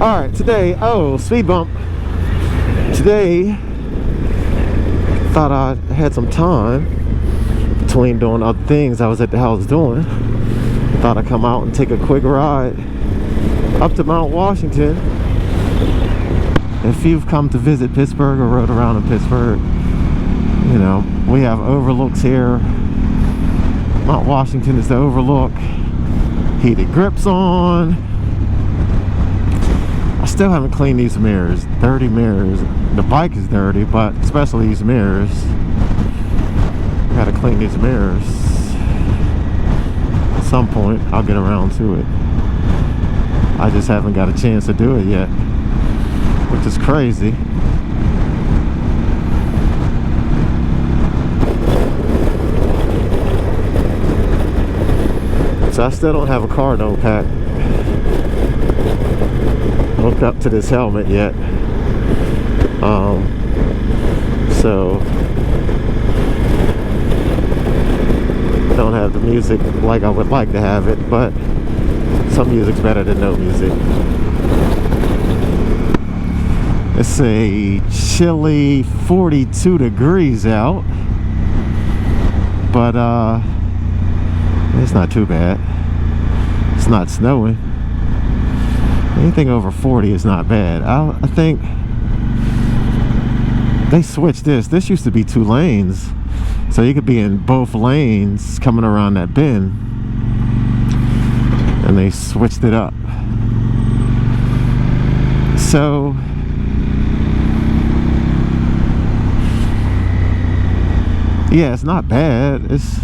Alright, today, speed bump. Today, thought I had some time between doing other things I was at the house doing. Thought I'd come out and take a quick ride up to Mount Washington. If you've come to visit Pittsburgh or rode around in Pittsburgh, you know, we have overlooks here. Mount Washington is the overlook. Heated grips on. I still haven't cleaned these mirrors. Dirty mirrors. The bike is dirty, but especially these mirrors. Gotta clean these mirrors. At some point, I'll get around to it. I just haven't got a chance to do it yet, which is crazy. So I still don't have a car note pack hooked up to this helmet yet. So don't have the music like I would like to have it, but some music's better than no music. It's a chilly 42 degrees out, but it's not too bad. It's not snowing. Anything over 40 is not bad. I think they switched this. This used to be 2 lanes, so you could be in both lanes coming around that bend, and they switched it up. So yeah, it's not bad. It's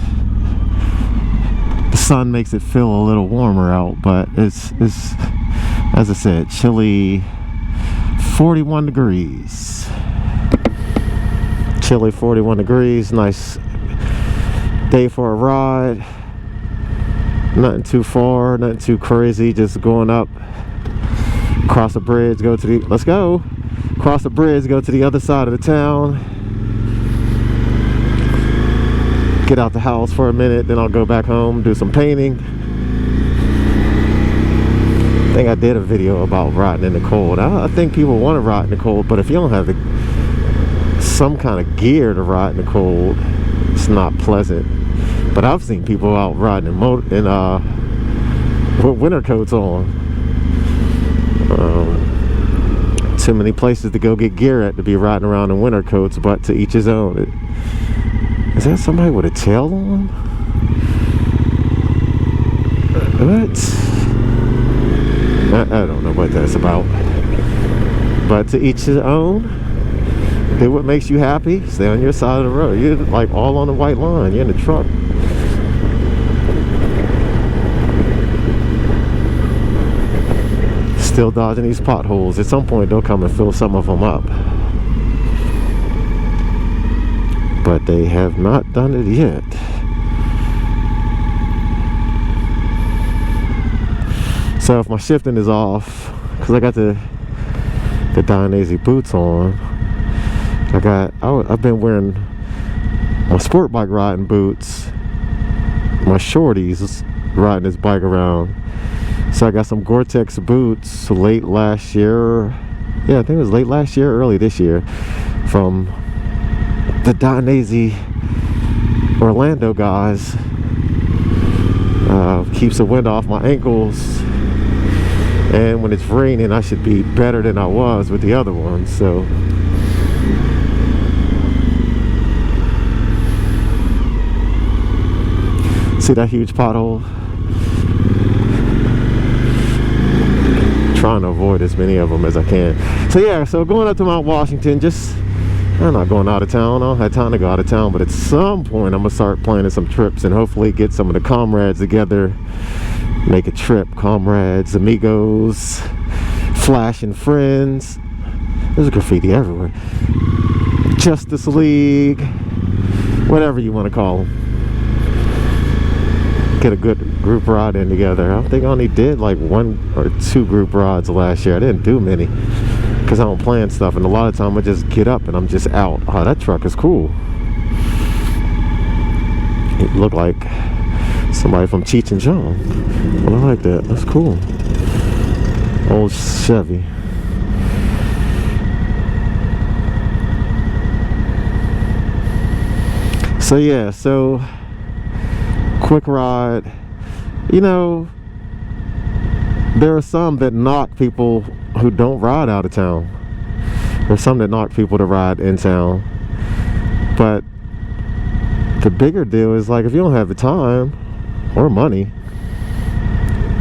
the sun makes it feel a little warmer out, but it's as I said, chilly 41 degrees. Chilly 41 degrees. Nice day for a ride. Nothing too far, nothing too crazy, just going up, cross the bridge, go to the, let's go, cross the bridge, go to the other side of the town, get out the house for a minute, then I'll go back home, do some painting. I think I did a video about riding in the cold. I think people want to ride in the cold, but if you don't have some kind of gear to ride in the cold, it's not pleasant. But I've seen people out riding with winter coats on. Too many places to go get gear at to be riding around in winter coats, but to each his own. Is that somebody with a tail on? What? I don't know what that's about. But to each his own. Do what makes you happy. Stay on your side of the road. You're like all on the white line. You're in the truck. Still dodging these potholes. At some point they'll come and fill some of them up, but they have not done it yet. So if my shifting is off, because I got the Dainese boots on, I've been wearing my sport bike riding boots, my shorties, riding this bike around. So I got some Gore-Tex boots late last year. Yeah, I think it was late last year, early this year, from the Dainese Orlando guys. Keeps the wind off my ankles, and when it's raining I should be better than I was with the other ones. So see that huge pothole? Trying to avoid as many of them as I can. So yeah, so going up to Mount Washington, I'm not going out of town. I don't have time to go out of town, but at some point I'm gonna start planning some trips and hopefully get some of the comrades together, make a trip. Comrades, amigos, flashing friends. There's graffiti everywhere. Justice League, whatever you want to call them. Get a good group ride in together. I think I only did like 1 or 2 group rides last year. I didn't do many because I don't plan stuff, and a lot of time I just get up and I'm just out. Oh, that truck is cool. It looked like somebody from Cheech and Chong. Well, I like that. That's cool. Old Chevy. So yeah, so quick ride. You know, there are some that knock people who don't ride out of town. There's some that knock people to ride in town. But the bigger deal is, like, if you don't have the time or money,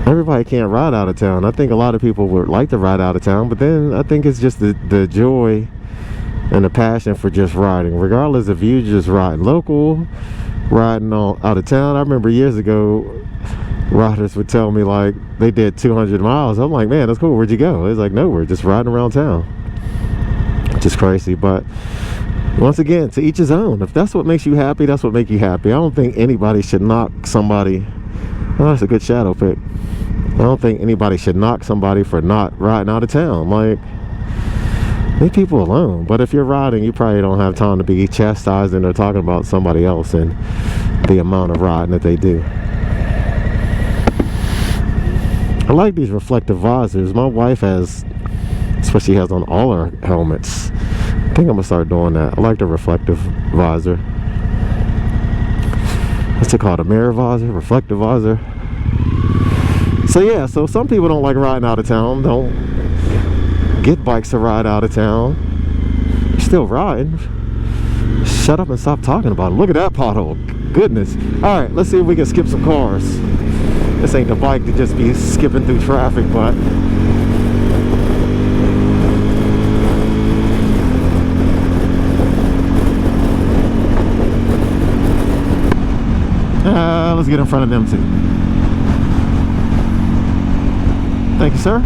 everybody can't ride out of town. I think a lot of people would like to ride out of town, but then I think it's just the joy and the passion for just riding, regardless if you just riding local, riding out of town. I remember years ago, riders would tell me, like, they did 200 miles. I'm like, man, that's cool. Where'd you go? It's like, nowhere, just riding around town. Just crazy. But once again, to each his own. If that's what makes you happy, that's what makes you happy. I don't think anybody should knock somebody. Oh, that's a good shadow pick. I don't think anybody should knock somebody for not riding out of town. Like, leave people alone. But if you're riding, you probably don't have time to be chastising or talking about somebody else and the amount of riding that they do. I like these reflective visors. My wife has, that's what she has on all her helmets. I think I'm gonna start doing that. I like the reflective visor. What's it called? A mirror visor? Reflective visor? So yeah, so some people don't like riding out of town, don't get bikes to ride out of town. You're still riding. Shut up and stop talking about it. Look at that pothole. Goodness. Alright, let's see if we can skip some cars. This ain't the bike to just be skipping through traffic, but let's get in front of them too. Thank you, sir.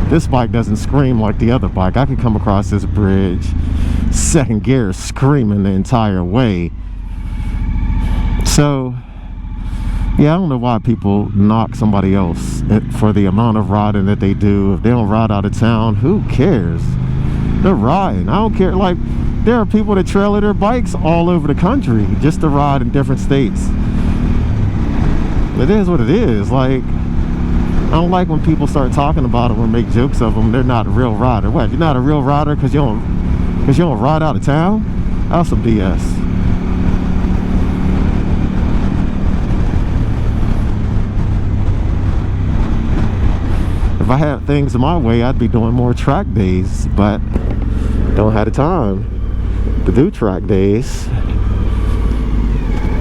This bike doesn't scream like the other bike. I could come across this bridge, second gear, screaming the entire way. So, yeah, I don't know why people knock somebody else for the amount of riding that they do. If they don't ride out of town, who cares? They're riding. I don't care. Like, there are people that trailer their bikes all over the country just to ride in different states. It is what it is. Like, I don't like when people start talking about them or make jokes of them. They're not a real rider. What? You're not a real rider because you don't ride out of town? That's some BS. If I had things my way, I'd be doing more track days, but don't have the time to do track days.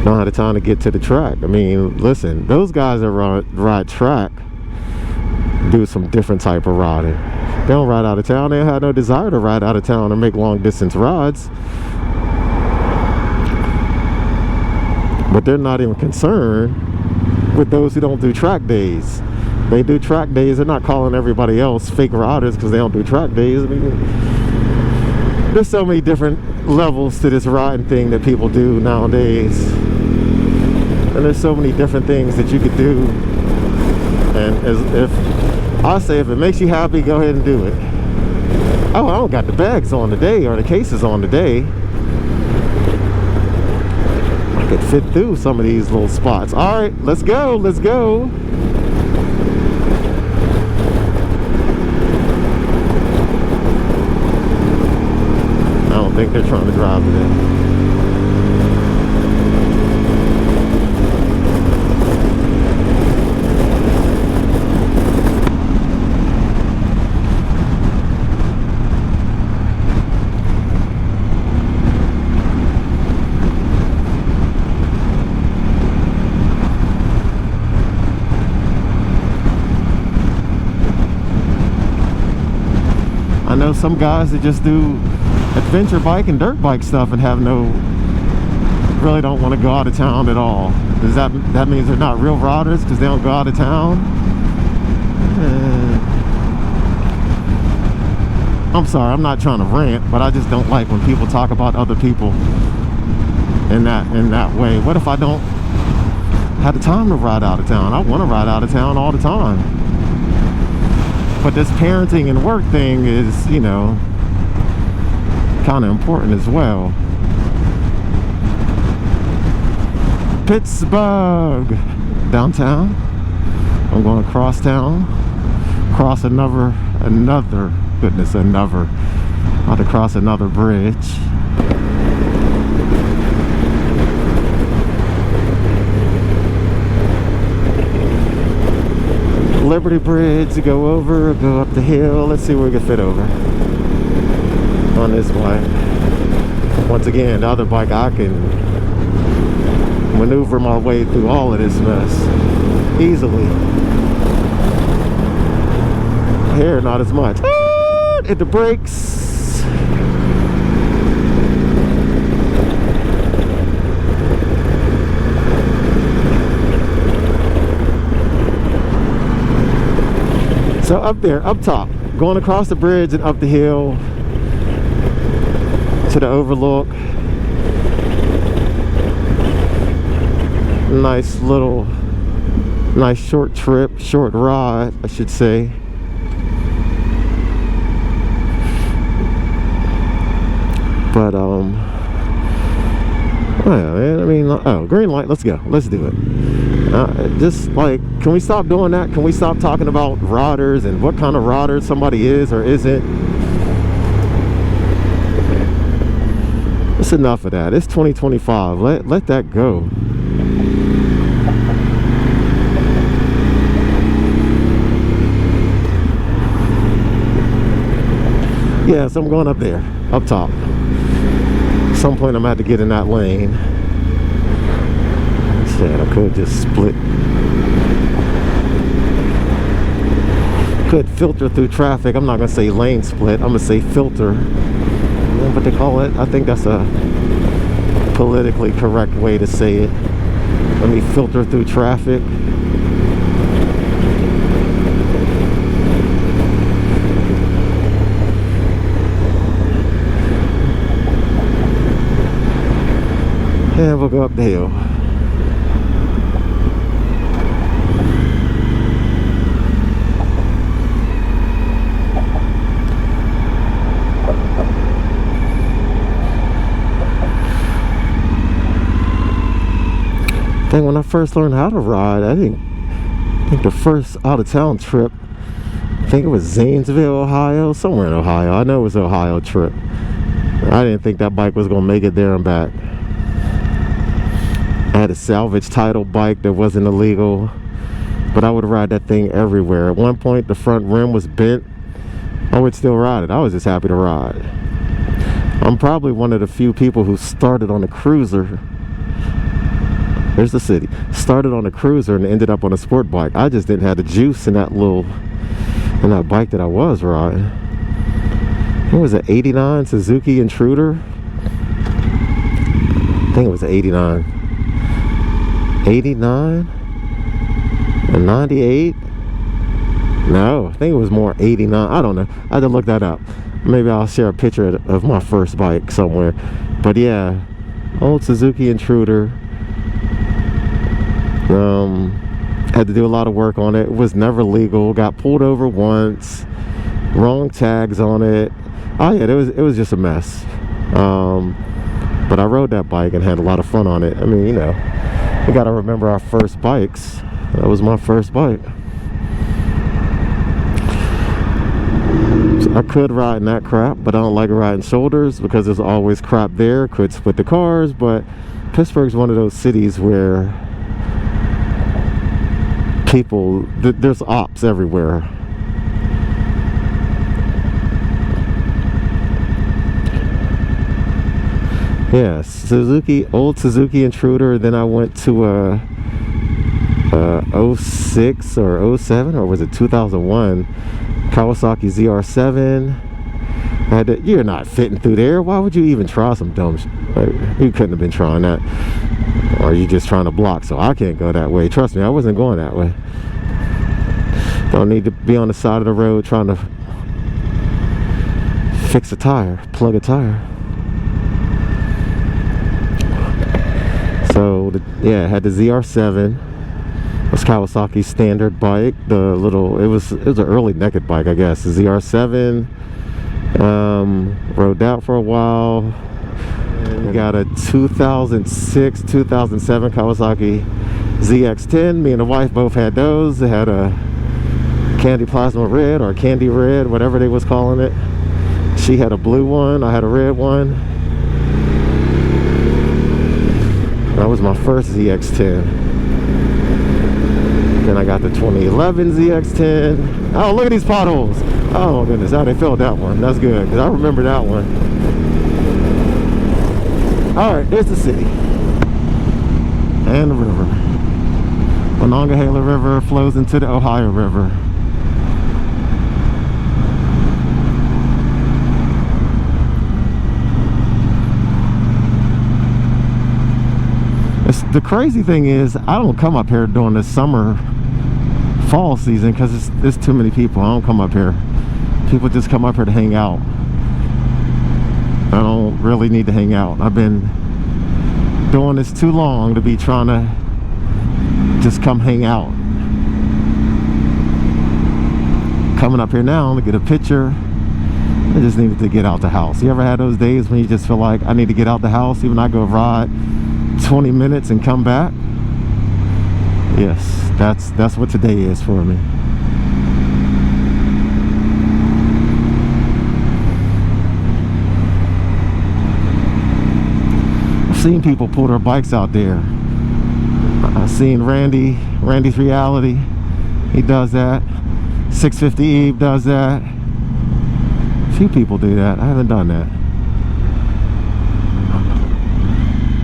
Don't have the time to get to the track. I mean, listen, those guys that ride track do some different type of riding. They don't ride out of town. They have no desire to ride out of town or make long distance rides. But they're not even concerned with those who don't do track days. They do track days. They're not calling everybody else fake riders because they don't do track days. I mean, there's so many different levels to this riding thing that people do nowadays. And there's so many different things that you could do. And if it makes you happy, go ahead and do it. Oh, I don't got the bags on today or the cases on today. I could fit through some of these little spots. All right, let's go. Let's go. I don't think they're trying to drive today. I know some guys that just do adventure bike and dirt bike stuff and really don't want to go out of town at all. Does that means they're not real riders because they don't go out of town? I'm sorry, I'm not trying to rant, but I just don't like when people talk about other people in that way. What if I don't have the time to ride out of town? I want to ride out of town all the time. But this parenting and work thing is, you know, kind of important as well. Pittsburgh, downtown. I'm going across town, cross another, goodness, about to cross another bridge. Liberty Bridge to go over, go up the hill. Let's see where we can fit over on this bike. Once again, the other bike, I can maneuver my way through all of this mess easily. Here, not as much. Hit the brakes. So up there, up top, going across the bridge and up the hill to the Overlook. Nice short trip, short ride, I should say. But I mean, oh, green light, let's go, let's do it. Just like, can we stop doing that? Can we stop talking about riders and what kind of rider somebody is or isn't? It's enough of that. It's 2025. Let that go. Yeah, so I'm going up there, up top. At some point I'm gonna have to get in that lane. Shit, I could just split. Could filter through traffic. I'm not gonna say lane split, I'm gonna say filter. What they call it? I think that's a politically correct way to say it. Let me filter through traffic. And we'll go up the hill. I think when I first learned how to ride, I think the first out-of-town trip, I think it was Zanesville, Ohio, somewhere in Ohio. I know it was an Ohio trip. I didn't think that bike was gonna make it there and back. I had a salvage title bike that wasn't illegal, but I would ride that thing everywhere. At one point, the front rim was bent. I would still ride it. I was just happy to ride. I'm probably one of the few people who started on a cruiser. There's the city. Started on a cruiser and ended up on a sport bike. I just didn't have the juice in that bike that I was riding. It was an 89 Suzuki Intruder. I think it was an 89. 89 and 98. No, I think it was more 89. I don't know. I had to look that up. Maybe I'll share a picture of my first bike somewhere. But yeah, old Suzuki Intruder. Had to do a lot of work on it. It was never legal. Got pulled over once. Wrong tags on it. Oh yeah, it was just a mess. But I rode that bike and had a lot of fun on it. I mean, you know, we got to remember our first bikes. That was my first bike. So I could ride in that crap, but I don't like riding shoulders because there's always crap there. Could split the cars, but Pittsburgh's one of those cities where there's ops everywhere. Yeah, old Suzuki Intruder. Then I went to a 06 or 07, or was it 2001 Kawasaki ZR7. You're not fitting through there. Why would you even try some dumb shit? You couldn't have been trying that. Or are you just trying to block? So I can't go that way. Trust me, I wasn't going that way. Don't need to be on the side of the road trying to fix a tire, plug a tire. So yeah, I had the ZR7. It was Kawasaki's standard bike. It was an early naked bike, I guess. The ZR7. Rode that for a while. We got a 2006, 2007 Kawasaki ZX10. Me and the wife both had those. They had a candy plasma red or candy red, whatever they was calling it. She had a blue one, I had a red one. That was my first ZX10. Then I got the 2011 ZX10. Oh, look at these potholes. Oh my goodness, how they filled that one. That's good, because I remember that one. Alright, there's the city. And the river. Monongahela River flows into the Ohio River. The crazy thing is, I don't come up here during the summer, fall season, because there's too many people. I don't come up here. People just come up here to hang out. I don't really need to hang out. I've been doing this too long to be trying to just come hang out. Coming up here now to get a picture. I just needed to get out the house. You ever had those days when you just feel like I need to get out the house, even I go ride 20 minutes and come back? Yes, that's what today is for me. I've seen people pull their bikes out there. I've seen Randy's Reality, he does that. 650 Eve does that. A few people do that. I haven't done that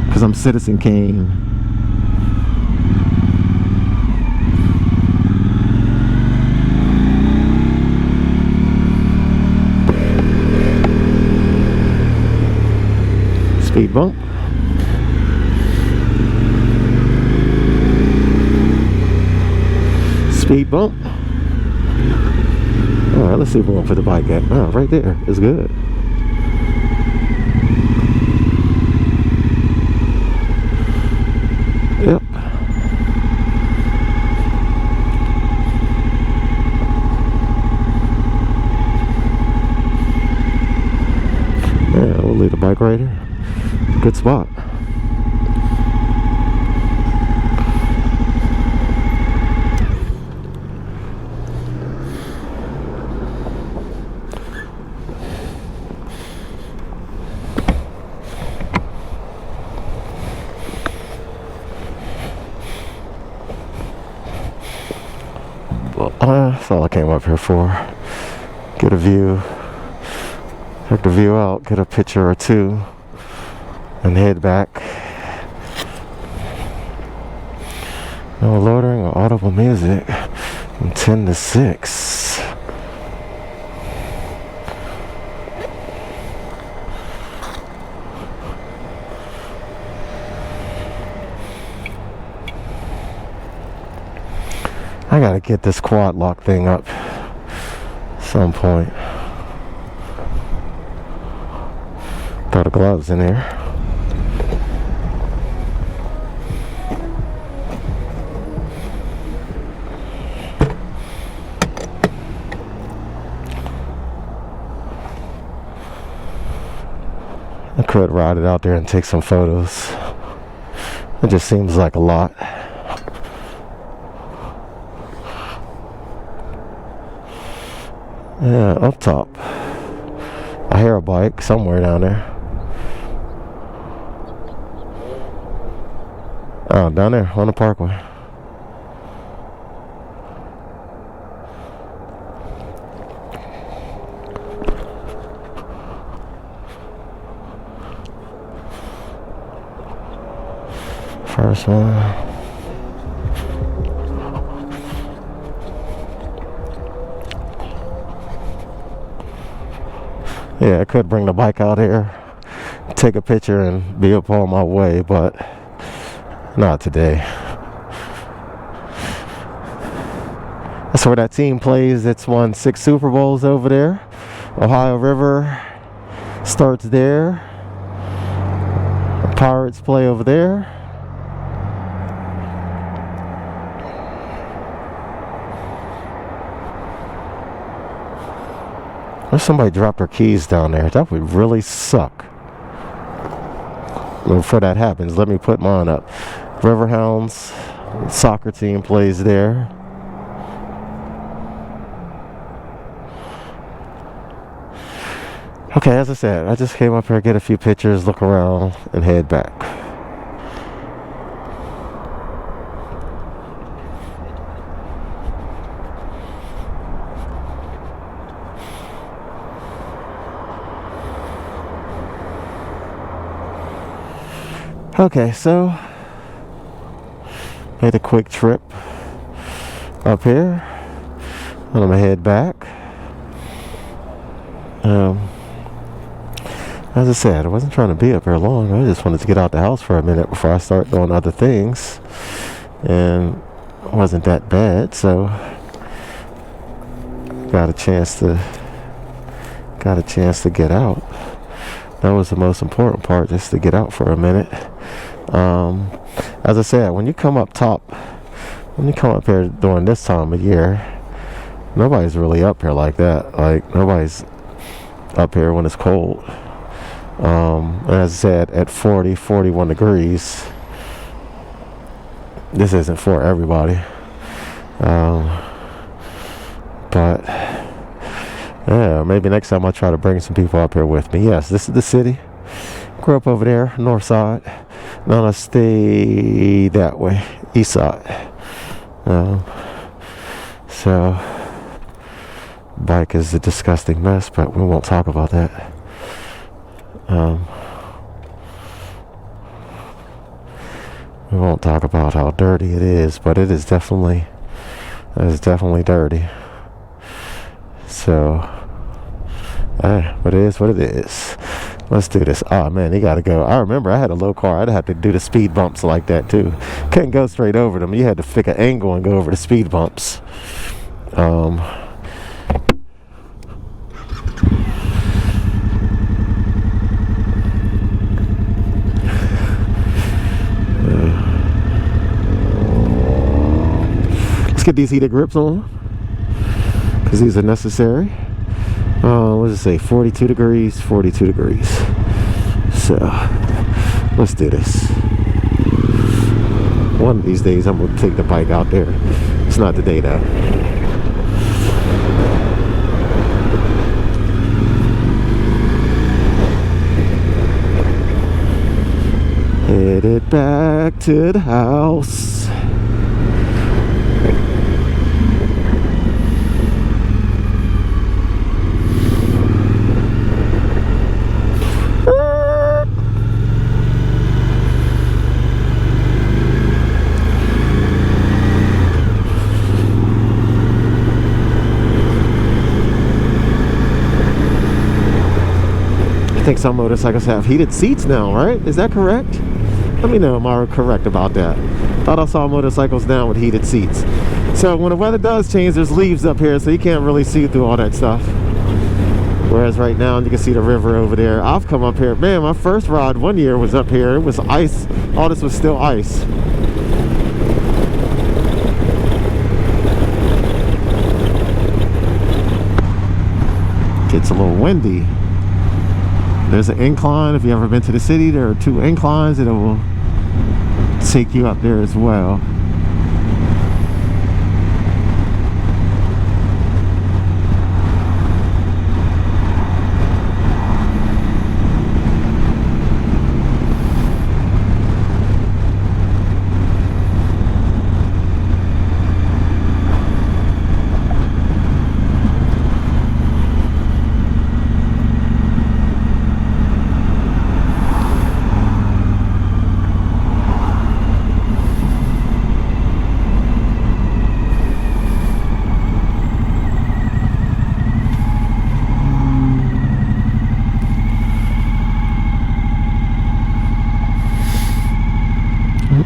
because I'm Citizen Kane. Speed bump. Speed bump. Alright, let's see if we're going to put the bike at. Oh, right there. It's good. Yep. Yeah, we'll leave the bike right here. Good spot. That's all I came up here for. Get a view. Check the view out. Get a picture or two. And head back. No loitering or audible music from 10 to 6. I gotta get this quad lock thing up at some point. Throw the gloves in there. I could ride it out there and take some photos. It just seems like a lot. Yeah, up top. I hear a bike somewhere down there. Oh, down there on the parkway. First one. Yeah, I could bring the bike out here, take a picture and be up on my way, but not today. That's where that team plays. It's won 6 Super Bowls over there. Ohio River starts there. The Pirates play over there. If somebody dropped their keys down there, that would really suck. Before that happens, let me put mine up. Riverhounds Soccer team plays there. Okay, as I said, I just came up here, get a few pictures, look around, and head back. Okay, so made a quick trip up here, and I'm gonna head back. As I said, I wasn't trying to be up here long. I just wanted to get out the house for a minute before I start doing other things, and it wasn't that bad, so got a chance to get out. That was the most important part, just to get out for a minute. As I said, when you come up here during this time of year, nobody's really up here like that. Like, nobody's up here when it's cold. And as I said, at 41 degrees, this isn't for everybody. But yeah, maybe next time I'll try to bring some people up here with me. Yes, this is the city. Grew up over there, north side. Now I stay that way, east side. So, bike is a disgusting mess, but we won't talk about that. We won't talk about how dirty it is, but it is definitely dirty. So, but it is what it is. Let's do this. Oh man, you gotta go. I remember I had a low car. I'd have to do the speed bumps like that too. Couldn't go straight over them. You had to pick an angle and go over the speed bumps. Let's get these heated grips on, because these are necessary. What does it say? 42 degrees. So, let's do this. One of these days, I'm going to take the bike out there. It's not today, though. Headed back to the house. I think some motorcycles have heated seats now, right? Is that correct? Let me know, am I correct about that? Thought I saw motorcycles now with heated seats. So when the weather does change, there's leaves up here, so you can't really see through all that stuff. Whereas right now, you can see the river over there. I've come up here. Man, my first ride one year was up here. It was ice. All this was still ice. Gets a little windy. There's an incline. If you've ever been to the city, there are 2 inclines that will take you up there as well.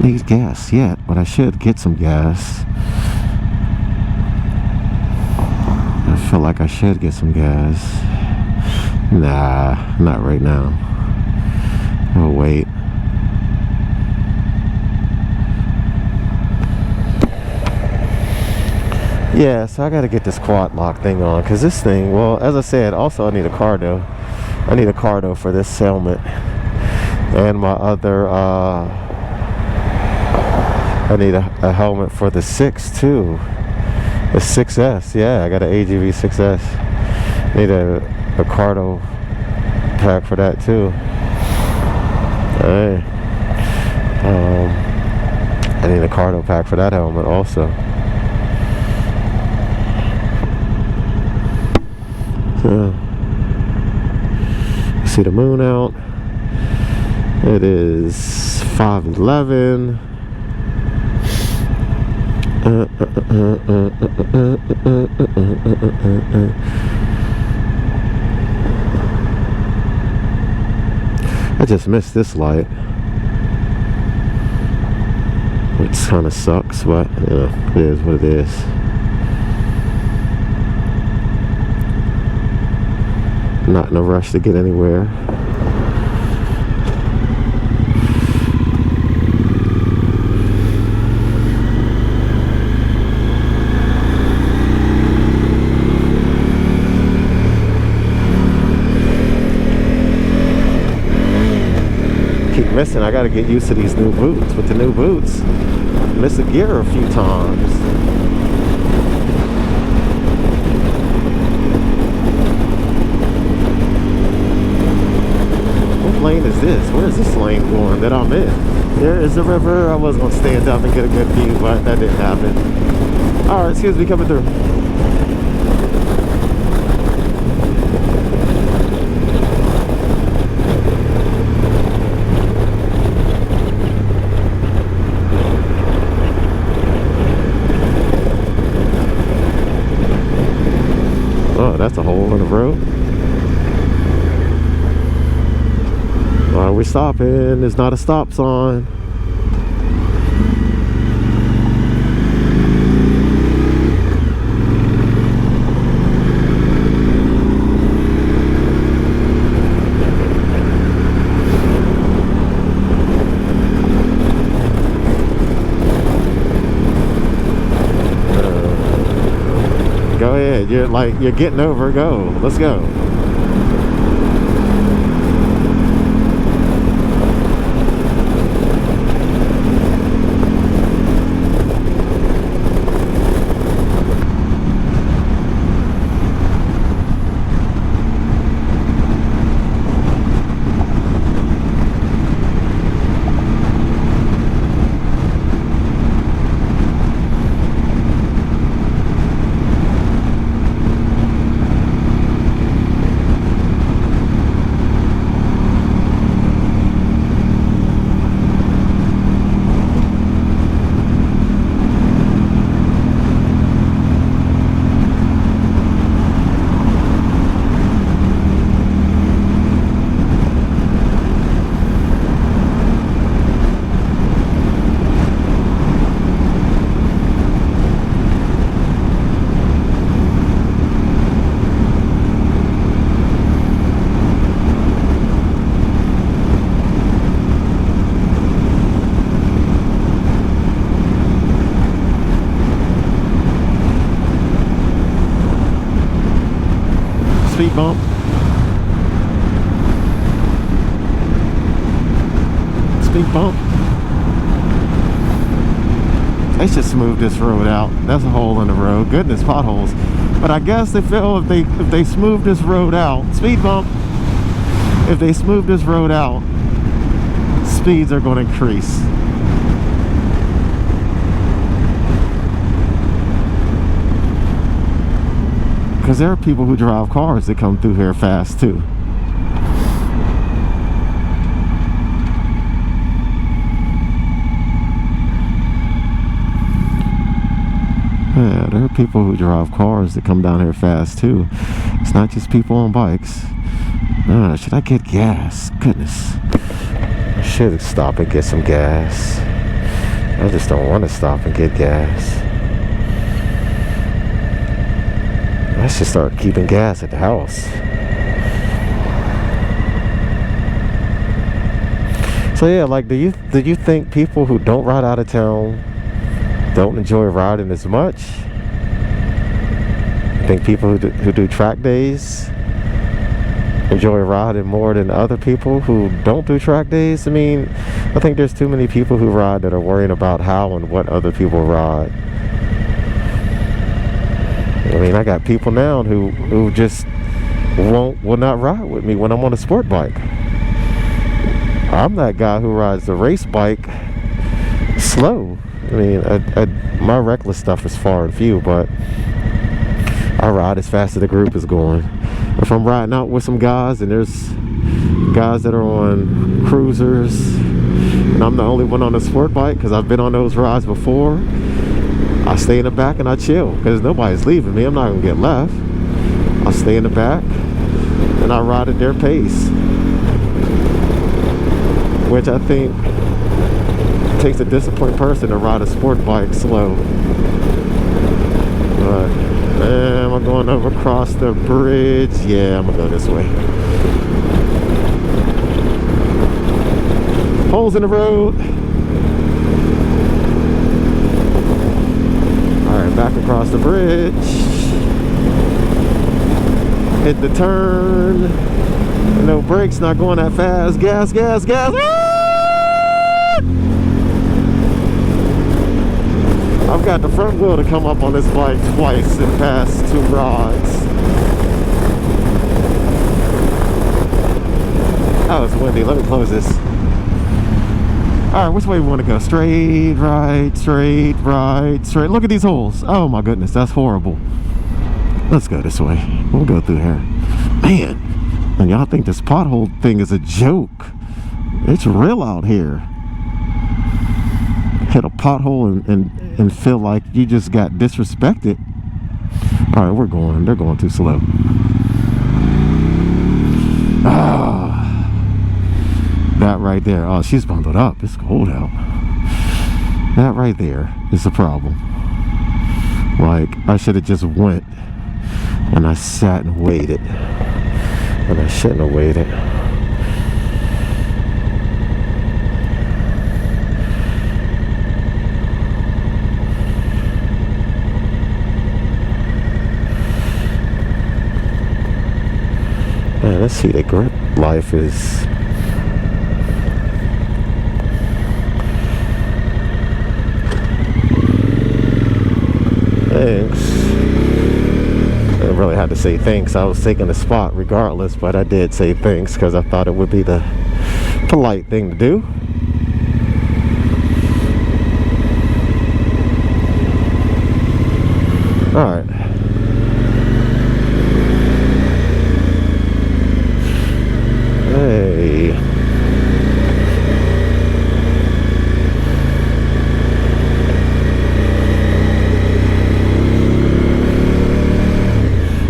Need gas yet, but I should get some gas. I feel like I should get some gas. Nah, not right now. I'll wait. Yeah, so I gotta get this quad lock thing on, because this thing, well, as I said, also I need a car though. I need a car though for this helmet and my other I need a helmet for the 6 too. The 6S, yeah, I got an AGV 6S. Need a Cardo pack for that too. Hey. I need a Cardo pack for that helmet also. So, see the moon out. It is 5:11. I just missed this light, which kind of sucks, but you know, it is what it is. Not in a rush to get anywhere. Missing. I gotta get used to these new boots. With the new boots, miss a gear a few times. What lane is this? Where is this lane going that I'm in? There is the river. I was gonna stand up and get a good view, but that didn't happen. All right, excuse me, coming through. Oh, that's a hole in the road. Why are we stopping? It's not a stop sign. Go ahead. You're getting over. Go. Let's go. Speed bump. Speed bump. They should smooth this road out. That's a hole in the road. Goodness, potholes. But I guess they feel if they smooth this road out, speed bump. If they smooth this road out, speeds are going to increase. Because there are people who drive cars that come through here fast too. Yeah, there are people who drive cars that come down here fast too. It's not just people on bikes. Should I get gas? Goodness. I should stop and get some gas. I just don't want to stop and get gas. I should start keeping gas at the house. So yeah, like, do you think people who don't ride out of town don't enjoy riding as much? I think people who do track days enjoy riding more than other people who don't do track days. I mean, I think there's too many people who ride that are worrying about how and what other people ride. I mean, I got people now who just will not ride with me when I'm on a sport bike. I'm that guy who rides the race bike slow. I mean, my reckless stuff is far and few, but I ride as fast as the group is going. If I'm riding out with some guys and there's guys that are on cruisers and I'm the only one on a sport bike, because I've been on those rides before, I stay in the back and I chill because nobody's leaving me. I'm not gonna get left. I'll stay in the back and I ride at their pace, which I think takes a disciplined person to ride a sport bike slow. But am I going over across the bridge? Yeah, I'm gonna go this way. Holes in the road. Alright, back across the bridge. Hit the turn. No brakes, not going that fast. Gas, gas, gas. I've got the front wheel to come up on this bike twice in the past 2 rides. Oh, it's windy. Let me close this. Alright, which way we want to go? Straight, right, straight, right, straight. Look at these holes. Oh my goodness, that's horrible. Let's go this way. We'll go through here. Man, and y'all think this pothole thing is a joke. It's real out here. Hit a pothole and feel like you just got disrespected. All right, we're going. They're going too slow. Ah, that right there. Oh, she's bundled up. It's cold out. That right there is the problem. Like, I should have just went and I sat and waited. And I shouldn't have waited. Man, let's see, the grip life is... Thanks. I really had to say thanks. I was taking the spot regardless, but I did say thanks because I thought it would be the polite thing to do. Alright. Hey.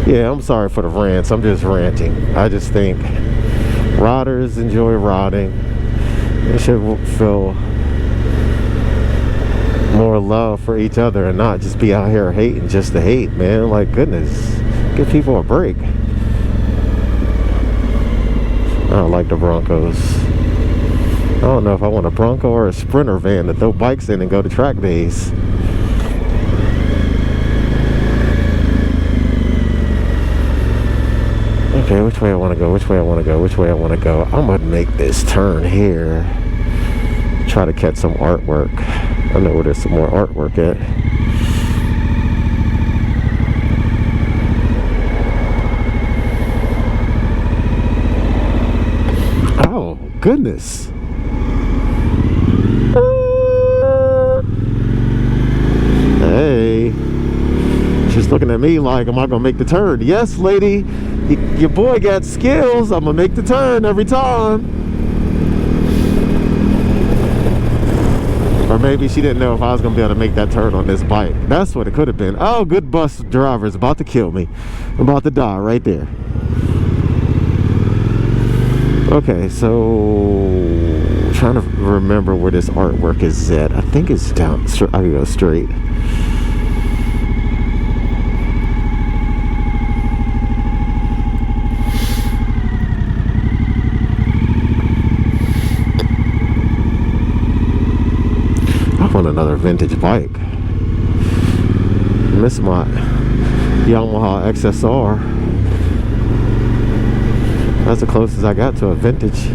Yeah, I'm sorry for the rants. I'm just ranting. I just think riders enjoy riding. They should feel more love for each other and not just be out here hating just to hate, man. Like, goodness, give people a break. I don't like the Broncos. I don't know if I want a Bronco or a Sprinter van to throw bikes in and go to track days. Okay, which way I want to go, which way I want to go, which way I want to go. I'm going to make this turn here. Try to catch some artwork. I know where there's some more artwork at. Oh, goodness. Hey. She's looking at me like, am I going to make the turn? Yes, lady. Your boy got skills. I'm gonna make the turn every time. Or maybe she didn't know if I was gonna be able to make that turn on this bike. That's what it could have been. Oh, good bus driver is about to kill me. I'm about to die right there. Okay, so trying to remember where this artwork is at. I think it's down. I can go straight. On another vintage bike. Miss my Yamaha XSR. That's the closest I got to a vintage.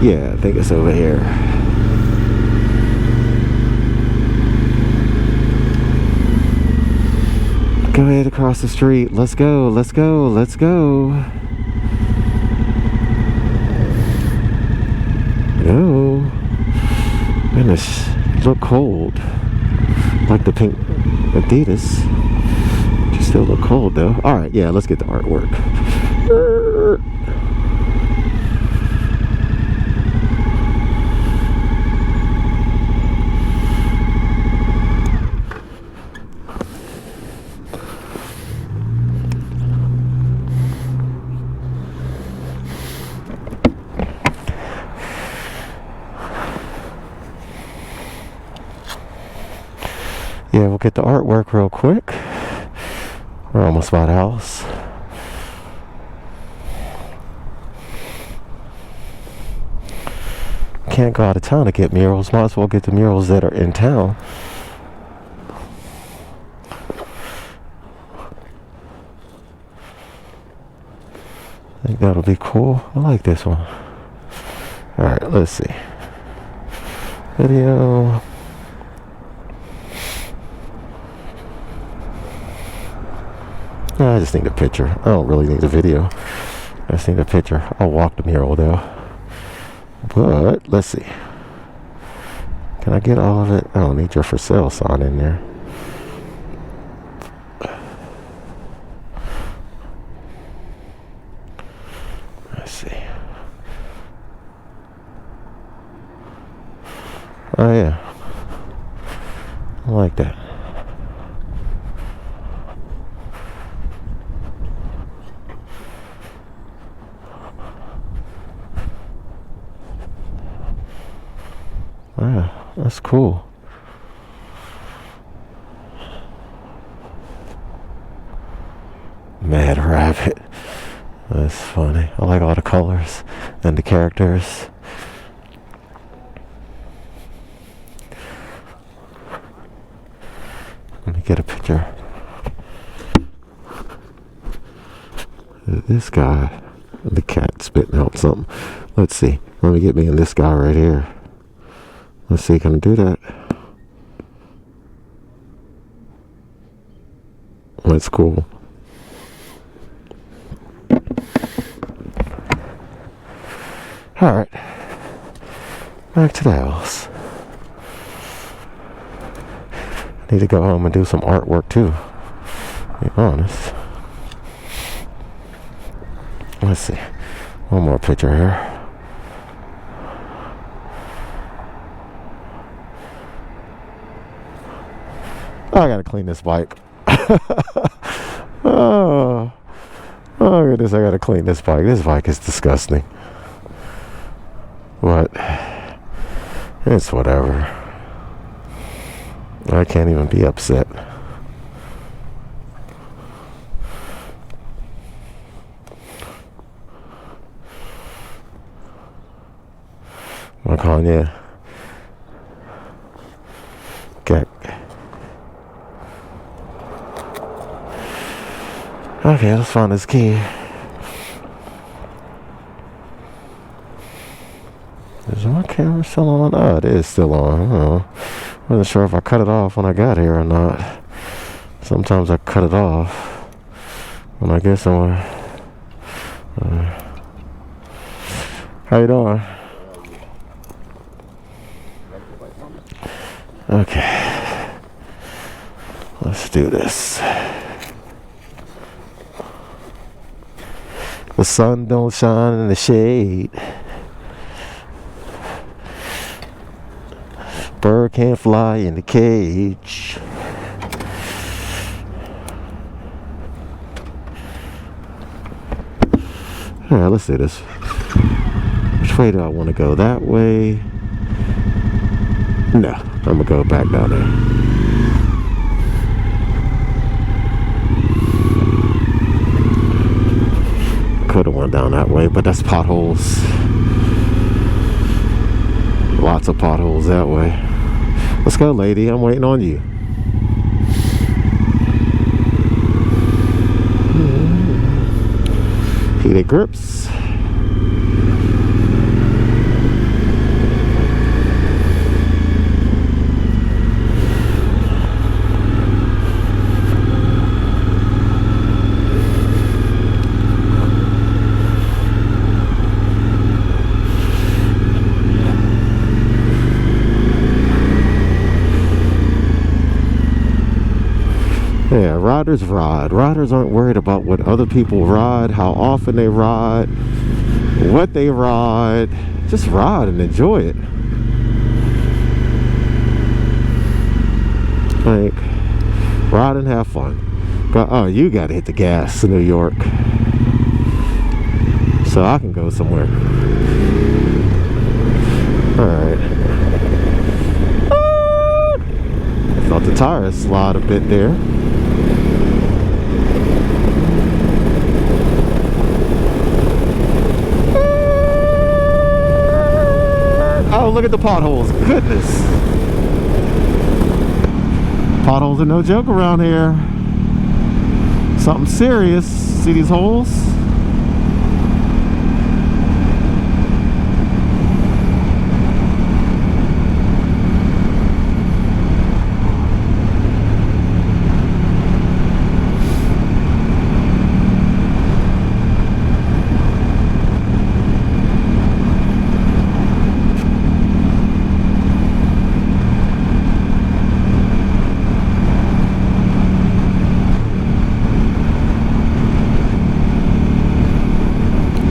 Yeah, I think it's over here. Go ahead across the street. Let's go, let's go, let's go. Go. Goodness, look cold. Like the pink Adidas. Just still look cold though. Alright, yeah, let's get the artwork. Yeah, we'll get the artwork real quick. We're almost by the house. Can't go out of town to get murals. Might as well get the murals that are in town. I think that'll be cool. I like this one. Alright, let's see. Video. I just need a picture. I don't really need a video. I just need a picture. I'll walk the mural though. But let's see. Can I get all of it? I don't need your for sale sign in there. Let's see. Oh yeah. I like that. Yeah, that's cool. Mad Rabbit. That's funny. I like all the colors and the characters. Let me get a picture. This guy, the cat spitting out something. Let's see. Let me get me in this guy right here. Let's see, can I do that? That's cool. Alright. Back to the house. I need to go home and do some artwork too. To be honest. Let's see. One more picture here. I gotta clean this bike. Oh goodness, I gotta clean this bike. This bike is disgusting. But it's whatever. I can't even be upset. My Kanye. Okay, let's find this key. Is my camera still on? Oh, it is still on. I don't know. Wasn't sure if I cut it off when I got here or not. Sometimes I cut it off when I get somewhere. How you doing? Okay. Let's do this. The sun don't shine in the shade. Bird can't fly in the cage. Alright, let's see this. Which way do I want to go? That way? No, I'm gonna go back down there. Could have went down that way, but that's potholes. Lots of potholes that way. Let's go, lady. I'm waiting on you. Heated grips. Yeah, riders ride. Riders aren't worried about what other people ride, how often they ride, what they ride. Just ride and enjoy it. Like, ride and have fun. But, oh, you gotta hit the gas in New York. So I can go somewhere. Alright. Thought the tires slide a bit there. Oh, look at the potholes. Goodness. Potholes are no joke around here. Something serious. See these holes?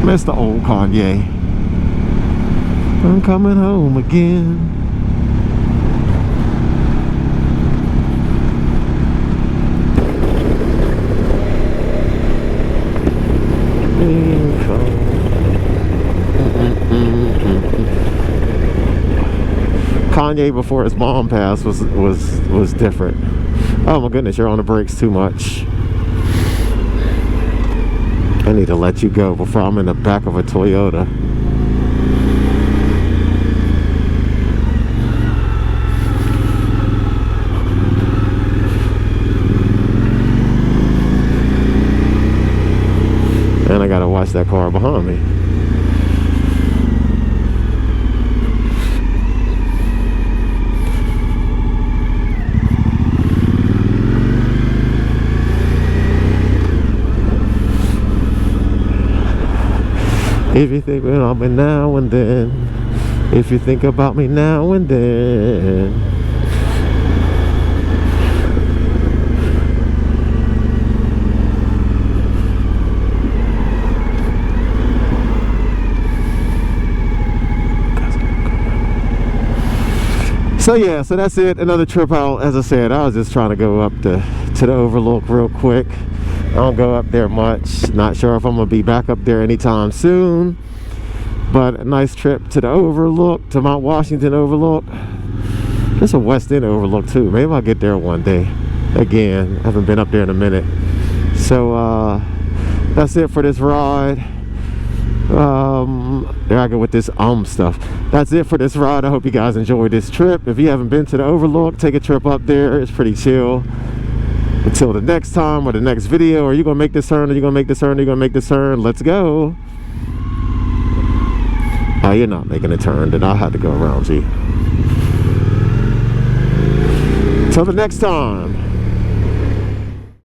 Mr. Old Kanye. I'm coming home again. Kanye before his mom passed was different. Oh my goodness, you're on the brakes too much. I need to let you go before I'm in the back of a Toyota. And I gotta watch that car behind me. If you think about me now and then, if you think about me now and then. So yeah, so that's it. Another trip out. As I said, I was just trying to go up to the Overlook real quick. I don't go up there much. Not sure if I'm gonna be back up there anytime soon, but a nice trip to the Overlook, to Mount Washington Overlook. There's a West End Overlook too. Maybe I'll get there one day. Again, I haven't been up there in a minute. So that's it for this ride. There I go with this stuff. That's it for this ride. I hope you guys enjoyed this trip. If you haven't been to the Overlook, take a trip up there. It's pretty chill. Until the next time or the next video, are you gonna make this turn? Are you gonna make this turn? Are you gonna make this turn? Let's go. Oh, you're not making a turn, then I'll have to go around you. Till the next time.